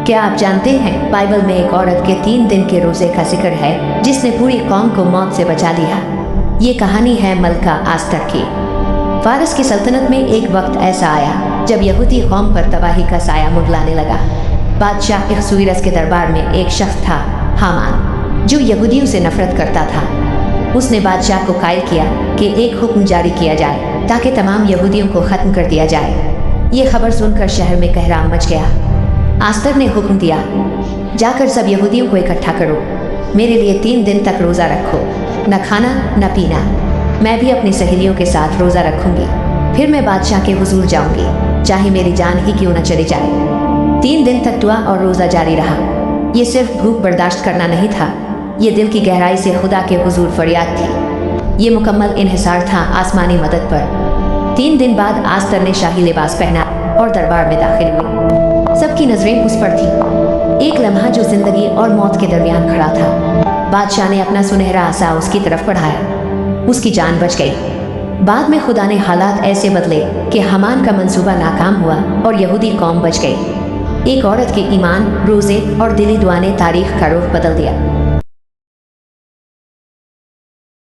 क्या आप जानते हैं बाइबल में एक औरत के 3 दिन के रोजे का जिक्र है जिसने पूरी कौम को मौत से बचा लिया। ये कहानी है मलका आस्तर की। फारस की सल्तनत में एक वक्त ऐसा आया जब यहूदी कौम पर तबाही का साया मुगलाने लगा। बादशाह अहसुएरुस के दरबार में एक शख्स था, हामान, जो यहूदियों से नफरत करता था। उसने बादशाह को कायल किया कि एक हुक्म जारी किया जाए ताकि तमाम यहूदियों को ख़त्म कर दिया जाए। ये खबर सुनकर शहर में कहराम मच गया। आस्तर ने हुक्म दिया, जाकर सब यहूदियों को इकट्ठा करो, मेरे लिए 3 दिन तक रोज़ा रखो, न खाना न पीना। मैं भी अपनी सहेलियों के साथ रोज़ा रखूंगी, फिर मैं बादशाह के हुजूर जाऊंगी, चाहे मेरी जान ही क्यों न चली जाए। 3 दिन तक दुआ और रोज़ा जारी रहा। ये सिर्फ भूख बर्दाश्त करना नहीं था, ये दिल की गहराई से खुदा के हुजूर फरियाद थी। ये मुकम्मल इन्हिसार था आसमानी मदद पर। 3 दिन बाद आस्तर ने शाही लिबास पहना और दरबार में दाखिल हुई। सबकी नजरें उस पर थी। एक लम्हा जो जिंदगी और मौत के दरमियान खड़ा था। बादशाह ने अपना सुनहरा आसा उसकी तरफ बढ़ाया, उसकी जान बच गई। बाद में खुदा ने हालात ऐसे बदले कि हामान का मंसूबा नाकाम हुआ और यहूदी कौम बच गई। एक औरत के ईमान, रोजे और दिली दुआ ने तारीख का रुख बदल दिया।